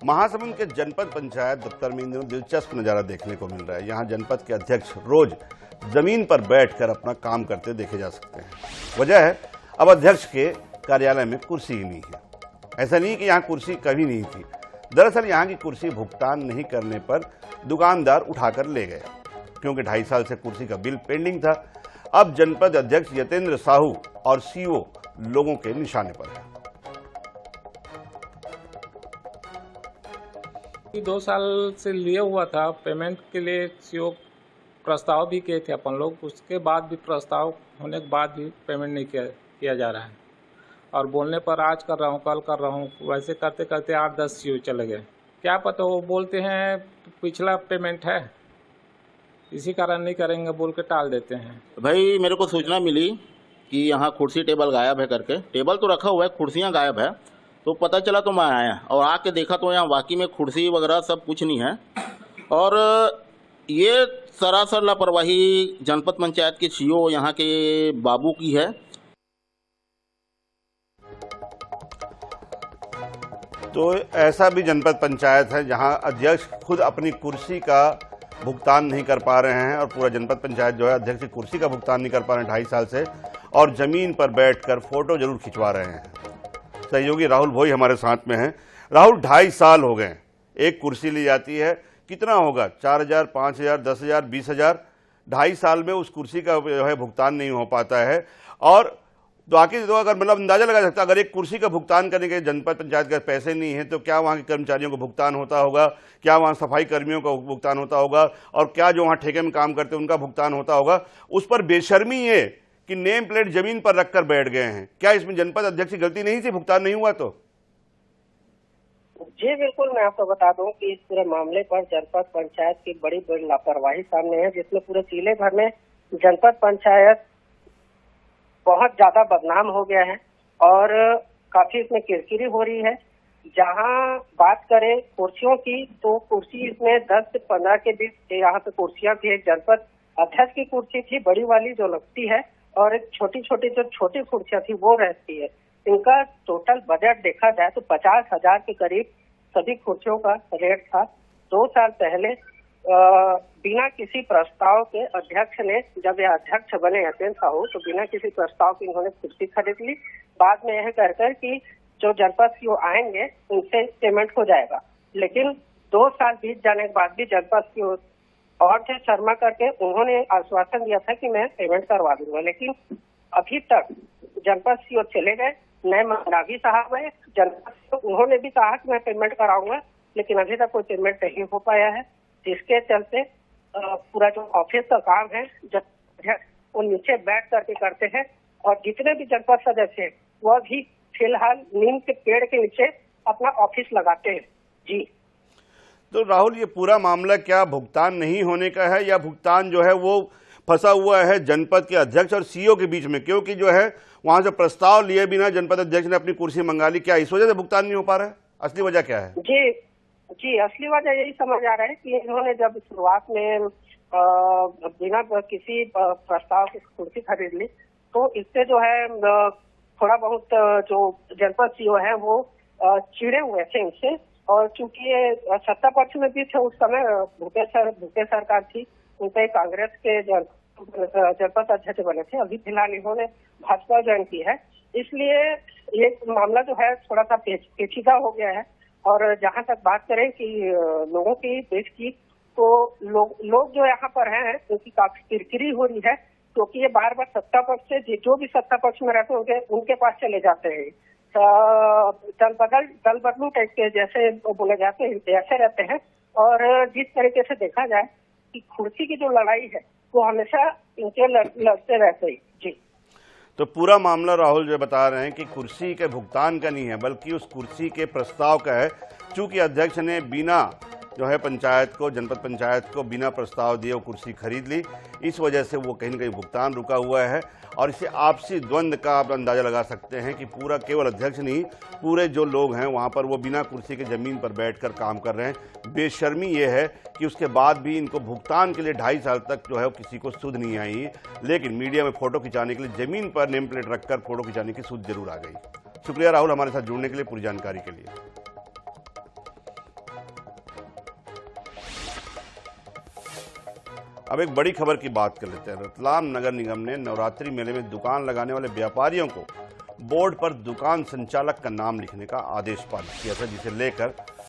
महासमुंद के जनपद पंचायत दफ्तर में इन दिनों दिलचस्प नजारा देखने को मिल रहा है। यहाँ जनपद के अध्यक्ष रोज जमीन पर बैठकर अपना काम करते देखे जा सकते हैं। वजह है अब अध्यक्ष के कार्यालय में कुर्सी ही नहीं है। ऐसा नहीं कि यहाँ कुर्सी कभी नहीं थी, दरअसल यहाँ की कुर्सी भुगतान नहीं करने पर दुकानदार उठाकर ले गए, क्योंकि 2.5 साल से कुर्सी का बिल पेंडिंग था। अब जनपद अध्यक्ष यतेंद्र साहू और सीओ लोगों के निशाने पर है। 2 साल से लिए हुआ था पेमेंट के लिए, सीओ प्रस्ताव भी किए थे अपन लोग, उसके बाद भी प्रस्ताव होने के बाद भी पेमेंट नहीं किया जा रहा है। और बोलने पर आज कर रहा हूँ, कल कर रहा हूँ, वैसे करते करते 8-10 सीओ चले गए। क्या पता, वो बोलते हैं पिछला पेमेंट है, इसी कारण नहीं करेंगे बोल के टाल देते हैं। भाई मेरे को सूचना मिली कि यहाँ कुर्सी टेबल गायब है करके। टेबल तो रखा हुआ है, कुर्सियाँ गायब है, तो पता चला तो मैं आया और आके देखा तो यहाँ वाकई में कुर्सी वगैरह सब कुछ नहीं है। और ये सरासर लापरवाही जनपद पंचायत के सीओ यहाँ के बाबू की है। तो ऐसा भी जनपद पंचायत है जहाँ अध्यक्ष खुद अपनी कुर्सी का भुगतान नहीं कर पा रहे हैं और पूरा जनपद पंचायत जो है अध्यक्ष की कुर्सी का भुगतान नहीं कर पा रहे हैं 2.5 साल से, और जमीन पर बैठकर फोटो जरूर खिंचवा रहे हैं। सहयोगी राहुल भोई हमारे साथ में हैं। राहुल, 2.5 साल हो गए, एक कुर्सी ली जाती है, कितना होगा, 4,000, 5,000, 10,000, 20,000। 2.5 साल में उस कुर्सी का जो है भुगतान नहीं हो पाता है। और बाकी तो अगर मतलब अंदाजा लगा सकता, अगर एक कुर्सी का भुगतान करने के जनपद पंचायत के पैसे नहीं है तो क्या वहाँ के कर्मचारियों को भुगतान होता होगा, क्या वहाँ सफाई कर्मियों को भुगतान होता होगा, और क्या जो वहाँ ठेके में काम करते हैं उनका भुगतान होता होगा। उस पर बेशर्मी ये कि नेम प्लेट जमीन पर रखकर बैठ गए हैं। क्या इसमें जनपद अध्यक्ष की गलती नहीं थी, भुगतान नहीं हुआ तो? जी बिल्कुल, मैं आपको बता दूं कि इस पूरे मामले पर जनपद पंचायत की बड़ी लापरवाही सामने है, जिसमें पूरे जिले भर में जनपद पंचायत बहुत ज्यादा बदनाम हो गया है और काफी इसमें किरकिरी हो रही है। जहां बात करें कुर्सियों की, तो कुर्सी इसमें 10 से 15 के बीच यहाँ पे कुर्सियां थी। एक जनपद अध्यक्ष की कुर्सी थी बड़ी वाली जो लगती है, और एक छोटी छोटी जो छोटी कुर्सियां थी वो रहती है। इनका टोटल बजट देखा जाए तो 50,000 के करीब सभी कुर्सियों का रेट था। 2 साल पहले बिना किसी प्रस्ताव के अध्यक्ष ने, जब ये अध्यक्ष बने यतेंद्र साहू, तो बिना किसी प्रस्ताव के इन्होंने कुर्सी खरीद ली। बाद में यह कर कि जो जनपद सीओ आएंगे उनसे पेमेंट हो जाएगा, लेकिन 2 साल बीत जाने के बाद भी जनपद सीओ और थे शर्मा करके उन्होंने आश्वासन दिया था कि मैं पेमेंट करवा दूंगा, लेकिन अभी तक जनपद सीओ चले गए, नए मंडावी साहब है जनपद सीओ, उन्होंने भी कहा कि मैं पेमेंट कराऊंगा, लेकिन अभी तक कोई पेमेंट नहीं हो पाया है। जिसके चलते पूरा जो ऑफिस का काम है वो नीचे बैठ करके करते हैं, और जितने भी जनपद सदस्य हैं वह भी फिलहाल नीम के पेड़ के नीचे अपना ऑफिस लगाते हैं। जी तो राहुल, ये पूरा मामला क्या भुगतान नहीं होने का है, या भुगतान जो है वो फंसा हुआ है जनपद के अध्यक्ष और सीईओ के बीच में? क्योंकि जो है वहां से प्रस्ताव लिए बिना जनपद अध्यक्ष ने अपनी कुर्सी मंगा ली, क्या इस वजह से भुगतान नहीं हो पा रहा है? असली वजह क्या है? जी असली वजह यही समझ आ रहा है कि इन्होंने जब शुरुआत में बिना किसी प्रस्ताव की कुर्सी खरीद ली, तो इससे जो है थोड़ा बहुत जो जनपद सीईओ है वो चिड़े हुए थे इनसे। और चूंकि ये सत्ता पक्ष में भी थे उस समय, भूपेश सरकार थी, उनपे कांग्रेस के जनपद अध्यक्ष बने थे। अभी फिलहाल इन्होंने भाजपा ज्वाइन की है, इसलिए ये मामला जो है थोड़ा सा पेचीदा हो गया है। और जहां तक बात करें कि लोगों की देश की, तो लोग जो यहाँ पर हैं उनकी काफी किरकिरी हो रही है, क्योंकि ये बार बार सत्ता पक्ष से जो भी सत्ता पक्ष में रहते हैं उनके पास चले जाते हैं। दल बदलू टाइप के जैसे बोले जाते हैं ऐसे रहते हैं। और जिस तरीके से देखा जाए कि कुर्सी की जो लड़ाई है वो हमेशा इनके लड़ते रहते हैं। जी तो पूरा मामला राहुल जो बता रहे हैं कि कुर्सी के भुगतान का नहीं है, बल्कि उस कुर्सी के प्रस्ताव का है। चूंकि अध्यक्ष ने बिना जो है जनपद पंचायत को बिना प्रस्ताव दिए वो कुर्सी खरीद ली, इस वजह से वो कहीं न कहीं भुगतान रुका हुआ है। और इसे आपसी द्वंद्व का आप अंदाजा लगा सकते हैं कि पूरा केवल अध्यक्ष नहीं, पूरे जो लोग हैं वहाँ पर वो बिना कुर्सी के ज़मीन पर बैठकर काम कर रहे हैं। बेशर्मी ये है कि उसके बाद भी इनको भुगतान के लिए 2.5 साल तक जो है किसी को सुध नहीं आई, लेकिन मीडिया में फ़ोटो खिंचाने के लिए ज़मीन पर नेम प्लेट रखकर फ़ोटो खिंचाने की सुध जरूर आ गई। शुक्रिया राहुल हमारे साथ जुड़ने के लिए, पूरी जानकारी के लिए। अब एक बड़ी खबर की बात कर लेते हैं। रतलाम नगर निगम ने नवरात्रि मेले में दुकान लगाने वाले व्यापारियों को बोर्ड पर दुकान संचालक का नाम लिखने का आदेश पारित किया था, जिसे लेकर